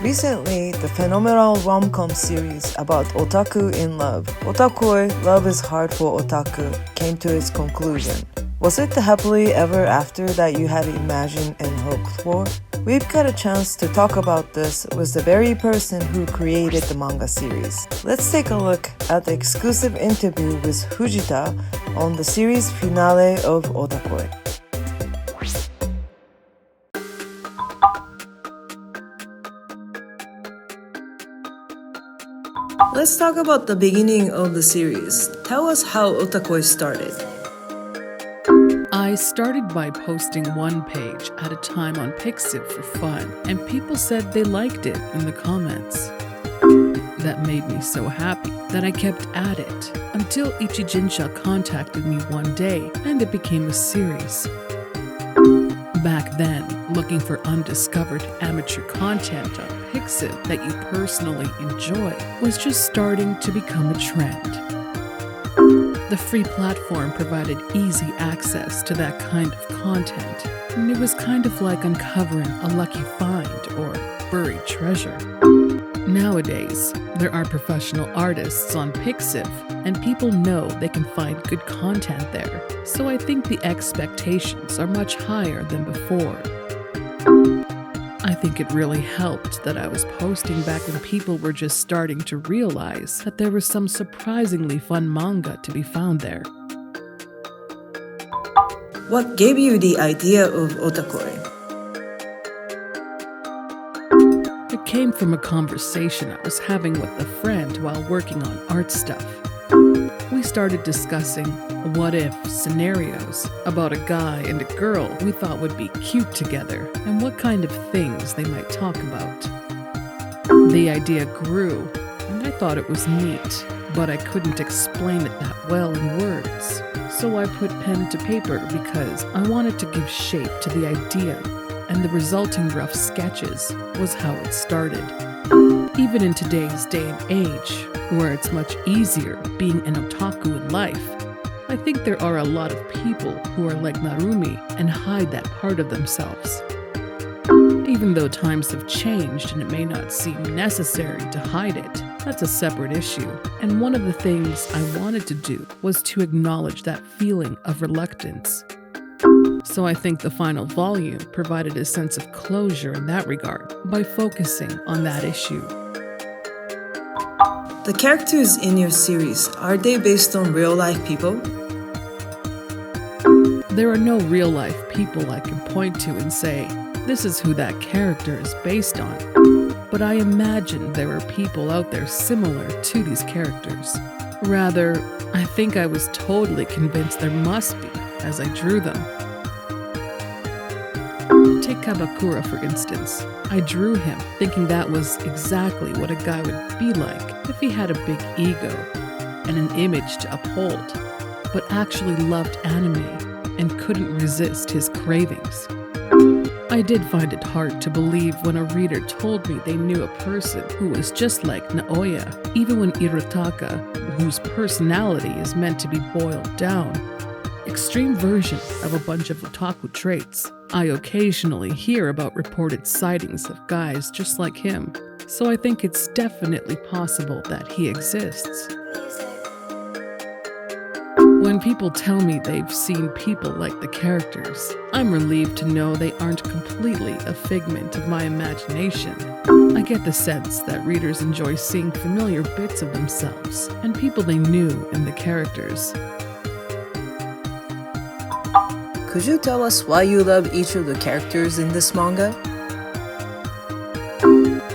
Recently, the phenomenal rom-com series about otaku in love, Wotakoi, Love is Hard for Otaku, came to its conclusion. Was it the happily ever after that you had imagined and hoped for? We've got a chance to talk about this with the very person who created the manga series. Let's take a look at the exclusive interview with Fujita on the series finale of Wotakoi. Let's talk about the beginning of the series. Tell us how Otakoi started. I started by posting one page at a time on Pixiv for fun, and people said they liked it in the comments. That made me so happy that I kept at it until Ichijinsha contacted me one day and it became a series. Back then, looking for undiscovered amateur content on Pixiv that you personally enjoy was just starting to become a trend. The free platform provided easy access to that kind of content, and it was kind of like uncovering a lucky find or buried treasure. Nowadays, there are professional artists on Pixiv, and people know they can find good content there, so I think the expectations are much higher than before. I think it really helped that I was posting back when people were just starting to realize that there was some surprisingly fun manga to be found there. What gave you the idea of Otakoi? It came from a conversation I was having with a friend while working on art stuff. We started discussing what-if scenarios about a guy and a girl we thought would be cute together and what kind of things they might talk about. The idea grew, and I thought it was neat, but I couldn't explain it that well in words. So I put pen to paper because I wanted to give shape to the idea, and the resulting rough sketches was how it started. Even in today's day and age, where it's much easier being an otaku in life, I think there are a lot of people who are like Narumi and hide that part of themselves. Even though times have changed and it may not seem necessary to hide it, that's a separate issue. And one of the things I wanted to do was to acknowledge that feeling of reluctance. So I think the final volume provided a sense of closure in that regard by focusing on that issue. The characters in your series, are they based on real-life people? There are no real-life people I can point to and say, this is who that character is based on. But I imagine there are people out there similar to these characters. Rather, I think I was totally convinced there must be as I drew them. Take Kabakura for instance. I drew him thinking that was exactly what a guy would be like if he had a big ego and an image to uphold, but actually loved anime and couldn't resist his cravings. I did find it hard to believe when a reader told me they knew a person who was just like Naoya, even when Hirotaka, whose personality is meant to be boiled down, extreme version of a bunch of otaku traits. I occasionally hear about reported sightings of guys just like him, so I think it's definitely possible that he exists. When people tell me they've seen people like the characters, I'm relieved to know they aren't completely a figment of my imagination. I get the sense that readers enjoy seeing familiar bits of themselves and people they knew in the characters. Could you tell us why you love each of the characters in this manga?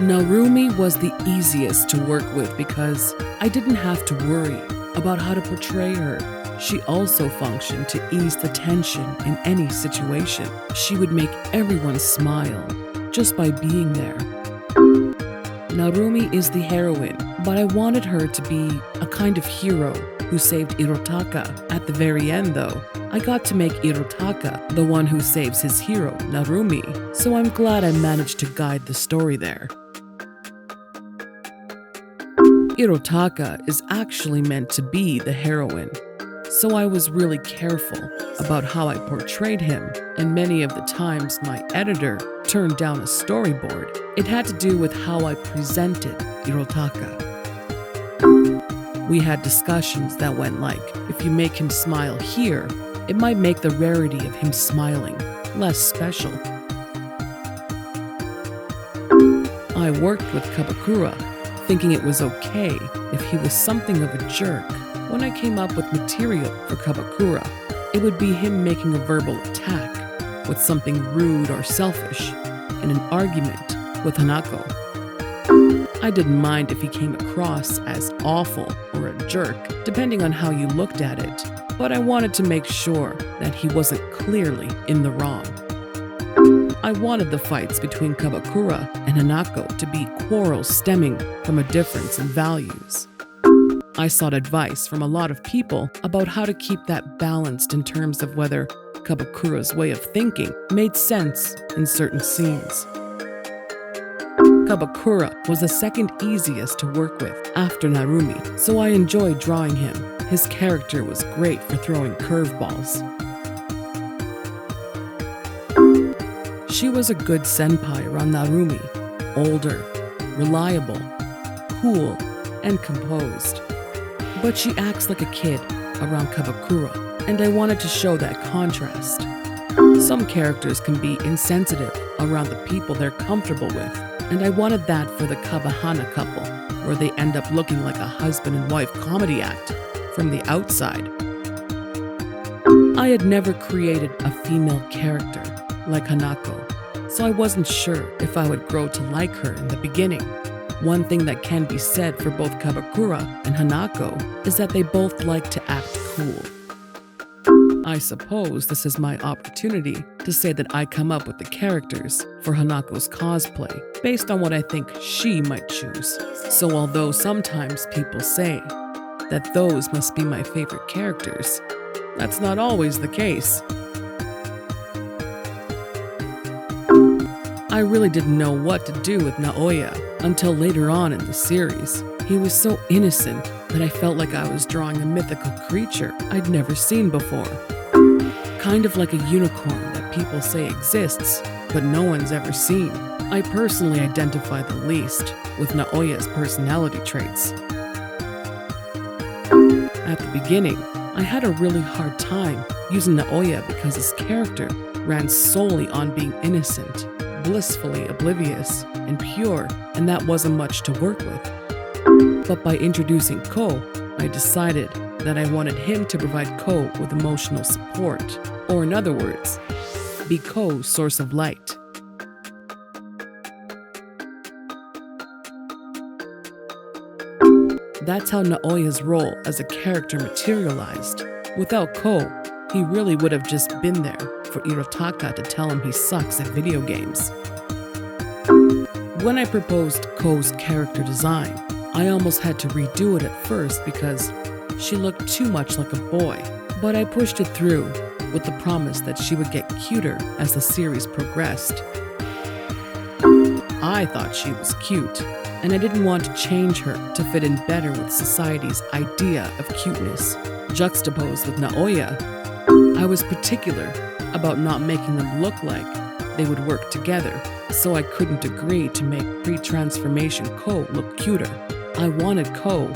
Narumi was the easiest to work with because I didn't have to worry about how to portray her. She also functioned to ease the tension in any situation. She would make everyone smile just by being there. Narumi is the heroine, but I wanted her to be a kind of hero who saved Hirotaka. At the very end, though, I got to make Hirotaka the one who saves his hero, Narumi, so I'm glad I managed to guide the story there. Hirotaka is actually meant to be the heroine, so I was really careful about how I portrayed him, and many of the times my editor turned down a storyboard, it had to do with how I presented Hirotaka. We had discussions that went like, if you make him smile here, it might make the rarity of him smiling less special. I worked with Kabakura, thinking it was okay if he was something of a jerk. When I came up with material for Kabakura, it would be him making a verbal attack with something rude or selfish in an argument with Hanako. I didn't mind if he came across as awful or a jerk, depending on how you looked at it, but I wanted to make sure that he wasn't clearly in the wrong. I wanted the fights between Kabakura and Hanako to be quarrels stemming from a difference in values. I sought advice from a lot of people about how to keep that balanced in terms of whether Kabakura's way of thinking made sense in certain scenes. Kabakura was the second easiest to work with after Narumi, so I enjoyed drawing him. His character was great for throwing curveballs. She was a good senpai around Narumi, older, reliable, cool, and composed. But she acts like a kid around Kabakura, and I wanted to show that contrast. Some characters can be insensitive around the people they're comfortable with, and I wanted that for the Kabahana couple, where they end up looking like a husband and wife comedy act from the outside. I had never created a female character like Hanako, so I wasn't sure if I would grow to like her in the beginning. One thing that can be said for both Kabakura and Hanako is that they both like to act cool. I suppose this is my opportunity to say that I come up with the characters for Hanako's cosplay based on what I think she might choose. So although sometimes people say that those must be my favorite characters, that's not always the case. I really didn't know what to do with Naoya until later on in the series. He was so innocent that I felt like I was drawing a mythical creature I'd never seen before. Kind of like a unicorn that people say exists, but no one's ever seen. I personally identify the least with Naoya's personality traits. At the beginning, I had a really hard time using Naoya because his character ran solely on being innocent, blissfully oblivious, and pure, and that wasn't much to work with. But by introducing Ko, I decided that I wanted him to provide Ko with emotional support, or in other words, be Ko's source of light. That's how Naoya's role as a character materialized. Without Ko, he really would have just been there for Hirotaka to tell him he sucks at video games. When I proposed Ko's character design, I almost had to redo it at first because she looked too much like a boy, but I pushed it through with the promise that she would get cuter as the series progressed. I thought she was cute, and I didn't want to change her to fit in better with society's idea of cuteness. Juxtaposed with Naoya, I was particular about not making them look like they would work together, so I couldn't agree to make pre-transformation Ko look cuter. I wanted Ko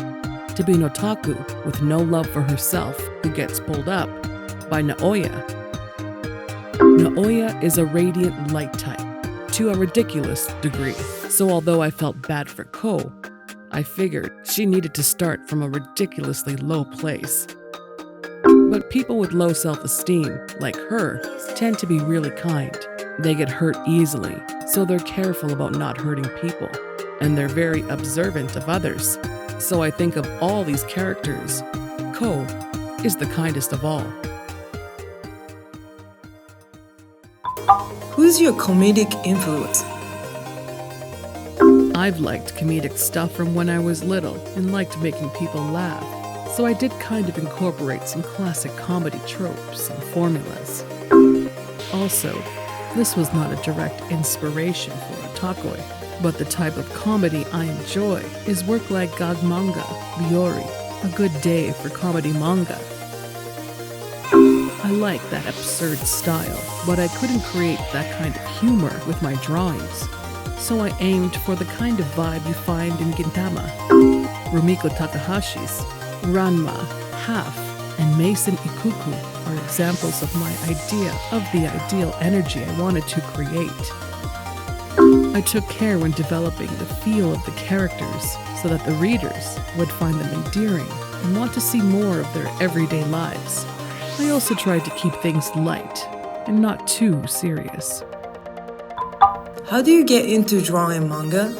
to be an otaku with no love for herself who gets pulled up by Naoya. Naoya is a radiant light type to a ridiculous degree, so although I felt bad for Ko, I figured she needed to start from a ridiculously low place. But people with low self-esteem, like her, tend to be really kind. They get hurt easily, so they're careful about not hurting people, and they're very observant of others. So I think of all these characters, Ko is the kindest of all. Who's your comedic influence? I've liked comedic stuff from when I was little and liked making people laugh, so I did kind of incorporate some classic comedy tropes and formulas. Also, this was not a direct inspiration for Wotakoi, but the type of comedy I enjoy is work like gag manga, ryori, a good day for comedy manga. I like that absurd style, but I couldn't create that kind of humor with my drawings. So I aimed for the kind of vibe you find in Gintama. Rumiko Takahashi's Ranma, Half, and Mason Ikuku are examples of my idea of the ideal energy I wanted to create. I took care when developing the feel of the characters so that the readers would find them endearing and want to see more of their everyday lives. I also tried to keep things light and not too serious. How do you get into drawing manga?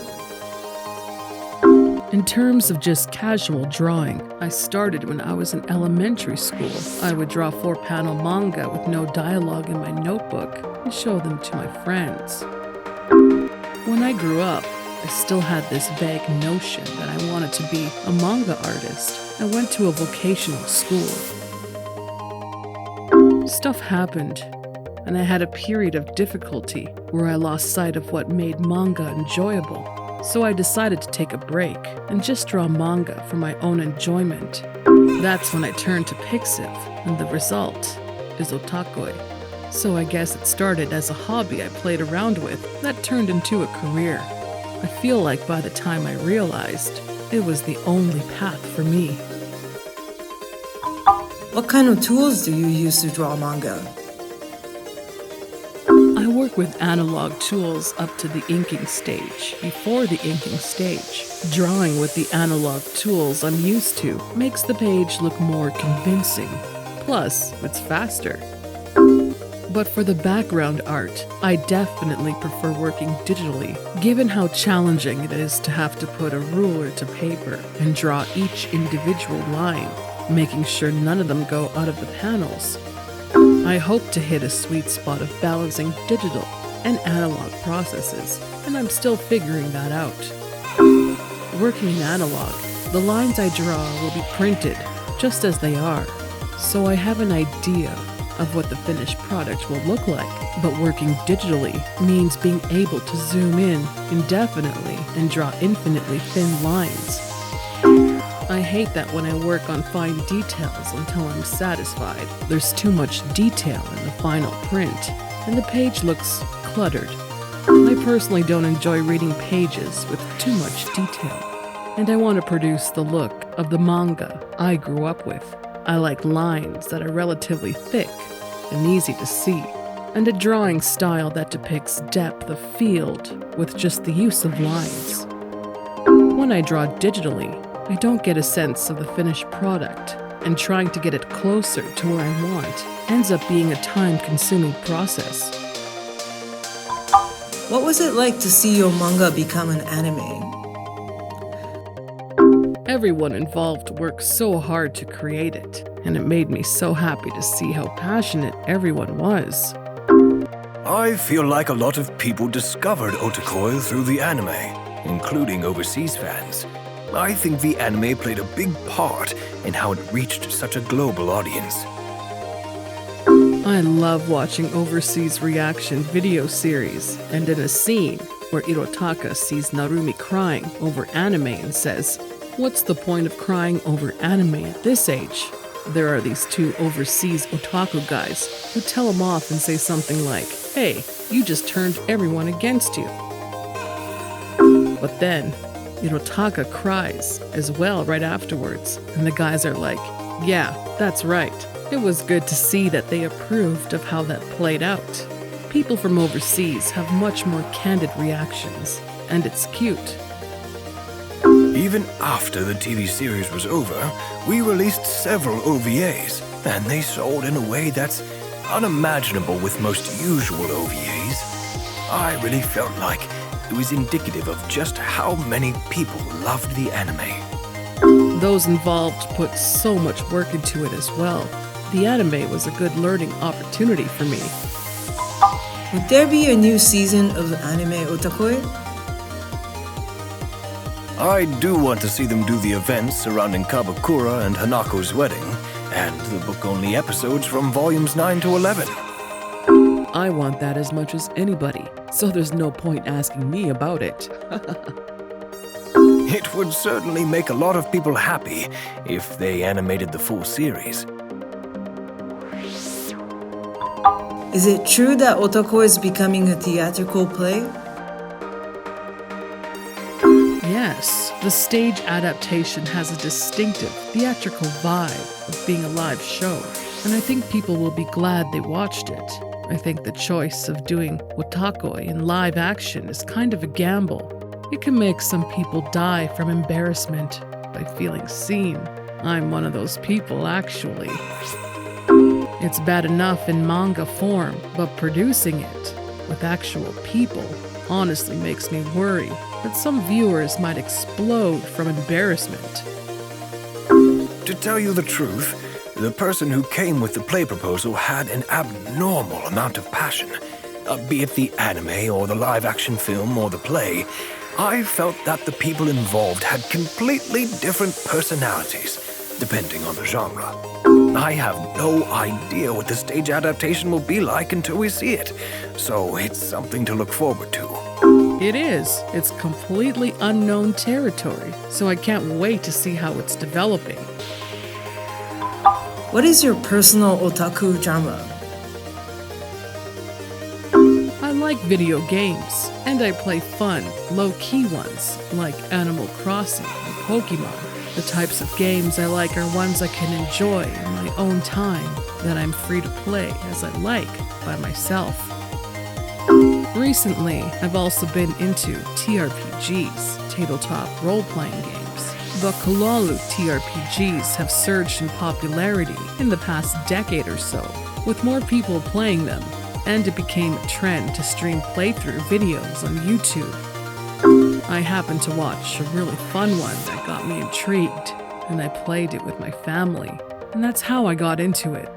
In terms of just casual drawing, I started when I was in elementary school. I would draw 4-panel manga with no dialogue in my notebook and show them to my friends. When I grew up, I still had this vague notion that I wanted to be a manga artist. I went to a vocational school. Stuff happened, and I had a period of difficulty where I lost sight of what made manga enjoyable. So I decided to take a break and just draw manga for my own enjoyment. That's when I turned to Pixiv, and the result is Wotakoi. So I guess it started as a hobby I played around with that turned into a career. I feel like by the time I realized, it was the only path for me. What kind of tools do you use to draw manga? I work with analog tools up to the inking stage. Before the inking stage, drawing with the analog tools I'm used to makes the page look more convincing. Plus, it's faster. But for the background art, I definitely prefer working digitally, given how challenging it is to have to put a ruler to paper and draw each individual line, making sure none of them go out of the panels. I hope to hit a sweet spot of balancing digital and analog processes, and I'm still figuring that out. Working in analog, the lines I draw will be printed just as they are, so I have an idea of what the finished product will look like. But working digitally means being able to zoom in indefinitely and draw infinitely thin lines. I hate that when I work on fine details until I'm satisfied. There's too much detail in the final print, and the page looks cluttered. I personally don't enjoy reading pages with too much detail, and I want to produce the look of the manga I grew up with. I like lines that are relatively thick and easy to see, and a drawing style that depicts depth of field with just the use of lines. When I draw digitally, I don't get a sense of the finished product, and trying to get it closer to where I want ends up being a time-consuming process. What was it like to see your manga become an anime? Everyone involved worked so hard to create it, and it made me so happy to see how passionate everyone was. I feel like a lot of people discovered Otakoi through the anime, including overseas fans. I think the anime played a big part in how it reached such a global audience. I love watching overseas reaction video series, and in a scene where Hirotaka sees Narumi crying over anime and says, "What's the point of crying over anime at this age?" There are these two overseas otaku guys who tell him off and say something like, "Hey, you just turned everyone against you." But then, Hirotaka cries as well right afterwards, and the guys are like, "Yeah, that's right. It was good to see that they approved of how that played out." People from overseas have much more candid reactions, and it's cute. Even after the TV series was over, we released several OVAs, and they sold in a way that's unimaginable with most usual OVAs. I really felt like it was indicative of just how many people loved the anime. Those involved put so much work into it as well. The anime was a good learning opportunity for me. Would there be a new season of anime Otakoi? I do want to see them do the events surrounding Kabakura and Hanako's wedding, and the book-only episodes from volumes 9 to 11. I want that as much as anybody, so there's no point asking me about it. It would certainly make a lot of people happy if they animated the full series. Is it true that Wotakoi is becoming a theatrical play? Yes, the stage adaptation has a distinctive theatrical vibe of being a live show, and I think people will be glad they watched it. I think the choice of doing Wotakoi in live action is kind of a gamble. It can make some people die from embarrassment by feeling seen. I'm one of those people, actually. It's bad enough in manga form, but producing it with actual people honestly makes me worry that some viewers might explode from embarrassment. To tell you the truth, the person who came with the play proposal had an abnormal amount of passion. Be it the anime or the live-action film or the play, I felt that the people involved had completely different personalities, depending on the genre. I have no idea what the stage adaptation will be like until we see it, so it's something to look forward to. It is. It's completely unknown territory, so I can't wait to see how it's developing. What is your personal otaku genre? I like video games, and I play fun, low-key ones, like Animal Crossing and Pokemon. The types of games I like are ones I can enjoy in my own time, that I'm free to play as I like by myself. Recently, I've also been into TRPGs, tabletop role-playing games. The Kalalu TRPGs have surged in popularity in the past decade or so, with more people playing them, and it became a trend to stream playthrough videos on YouTube. I happened to watch a really fun one that got me intrigued, and I played it with my family, and that's how I got into it.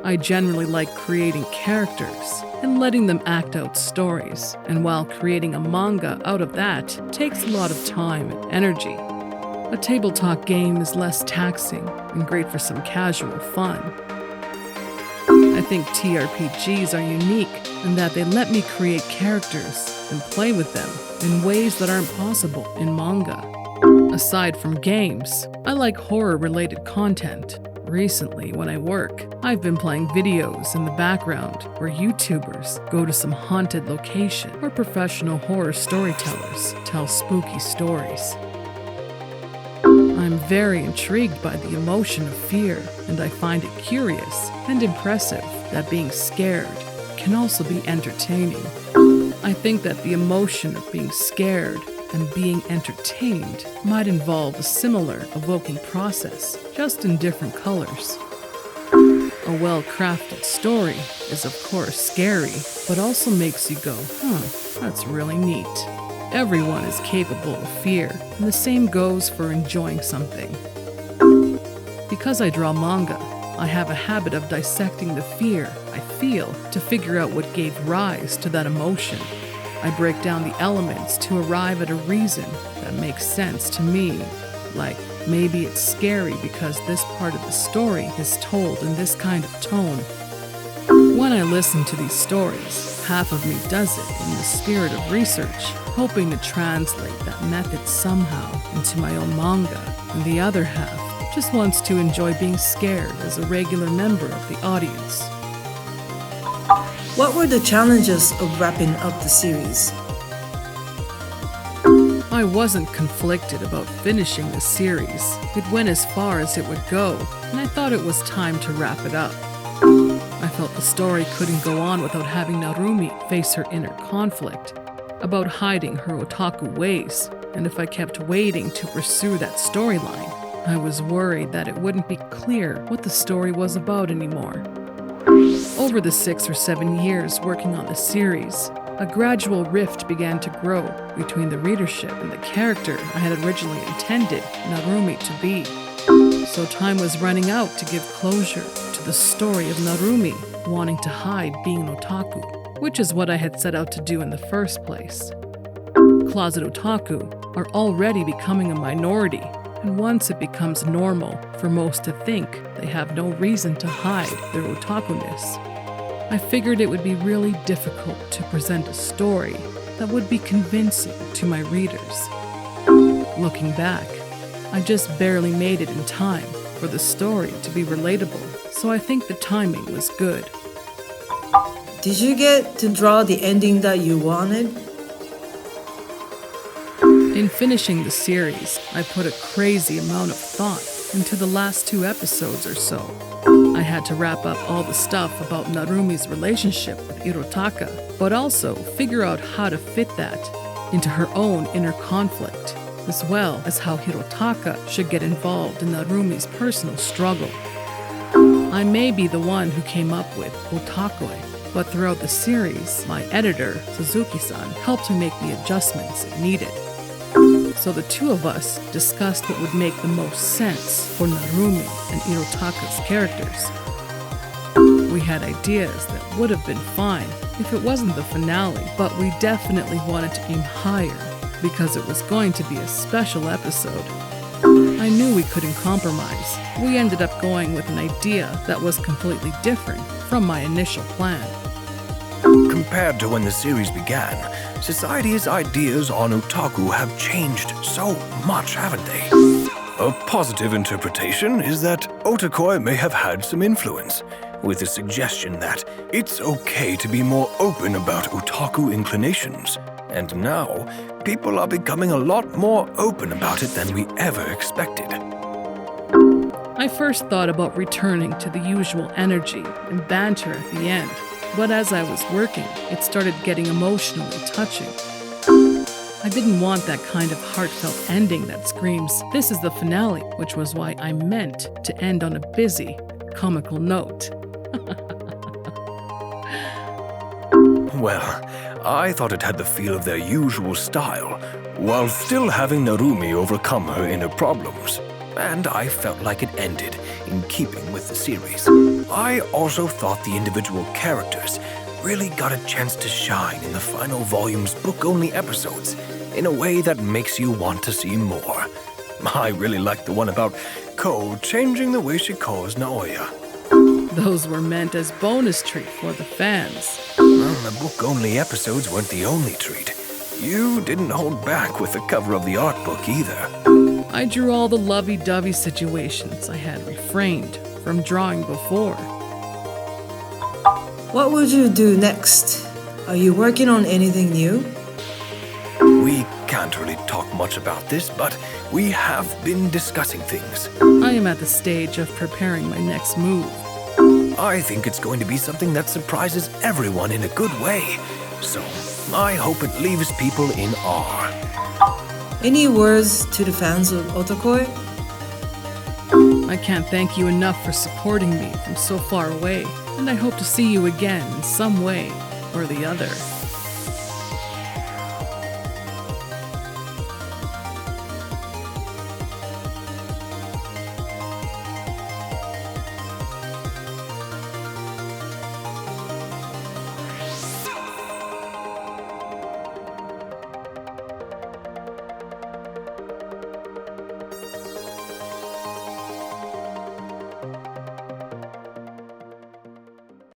I generally like creating characters and letting them act out stories, and while creating a manga out of that takes a lot of time and energy. A tabletop game is less taxing and great for some casual fun. I think TRPGs are unique in that they let me create characters and play with them in ways that aren't possible in manga. Aside from games, I like horror-related content. Recently, when I work, I've been playing videos in the background where YouTubers go to some haunted location where professional horror storytellers tell spooky stories. I'm very intrigued by the emotion of fear, and I find it curious and impressive that being scared can also be entertaining. I think that the emotion of being scared and being entertained might involve a similar evoking process, just in different colors. A well-crafted story is of course scary, but also makes you go, that's really neat. Everyone is capable of fear, and the same goes for enjoying something. Because I draw manga, I have a habit of dissecting the fear I feel to figure out what gave rise to that emotion. I break down the elements to arrive at a reason that makes sense to me. Like, maybe it's scary because this part of the story is told in this kind of tone. When I listen to these stories, half of me does it in the spirit of research, hoping to translate that method somehow into my own manga, and the other half just wants to enjoy being scared as a regular member of the audience. What were the challenges of wrapping up the series? I wasn't conflicted about finishing the series. It went as far as it would go, and I thought it was time to wrap it up. I felt the story couldn't go on without having Narumi face her inner conflict about hiding her otaku ways, and if I kept waiting to pursue that storyline, I was worried that it wouldn't be clear what the story was about anymore. Over the 6 or 7 years working on the series, a gradual rift began to grow between the readership and the character I had originally intended Narumi to be. So time was running out to give closure to the story of Narumi wanting to hide being an otaku, which is what I had set out to do in the first place. Closet otaku are already becoming a minority, and once it becomes normal for most to think they have no reason to hide their otaku-ness, I figured it would be really difficult to present a story that would be convincing to my readers. Looking back, I just barely made it in time for the story to be relatable, so I think the timing was good. Did you get to draw the ending that you wanted? In finishing the series, I put a crazy amount of thought into the last 2 episodes or so. I had to wrap up all the stuff about Narumi's relationship with Hirotaka, but also figure out how to fit that into her own inner conflict, as well as how Hirotaka should get involved in Narumi's personal struggle. I may be the one who came up with Wotakoi, but throughout the series, my editor, Suzuki-san, helped me make the adjustments it needed. So the two of us discussed what would make the most sense for Narumi and Hirotaka's characters. We had ideas that would have been fine if it wasn't the finale, but we definitely wanted to aim higher because it was going to be a special episode. I knew we couldn't compromise. We ended up going with an idea that was completely different from my initial plan. Compared to when the series began, society's ideas on otaku have changed so much, haven't they? A positive interpretation is that Otakoi may have had some influence, with the suggestion that it's okay to be more open about otaku inclinations. And now, people are becoming a lot more open about it than we ever expected. I first thought about returning to the usual energy and banter at the end, but as I was working, it started getting emotionally touching. I didn't want that kind of heartfelt ending that screams, "This is the finale," which was why I meant to end on a busy, comical note. Well, I thought it had the feel of their usual style, while still having Narumi overcome her inner problems. And I felt like it ended in keeping with the series. I also thought the individual characters really got a chance to shine in the final volume's book-only episodes in a way that makes you want to see more. I really liked the one about Ko changing the way she calls Naoya. Those were meant as bonus treat for the fans. Well, the book-only episodes weren't the only treat. You didn't hold back with the cover of the art book either. I drew all the lovey-dovey situations I had refrained from drawing before. What would you do next? Are you working on anything new? We can't really talk much about this, but we have been discussing things. I am at the stage of preparing my next move. I think it's going to be something that surprises everyone in a good way. So, I hope it leaves people in awe. Any words to the fans of Otakoi? I can't thank you enough for supporting me from so far away, and I hope to see you again in some way or the other.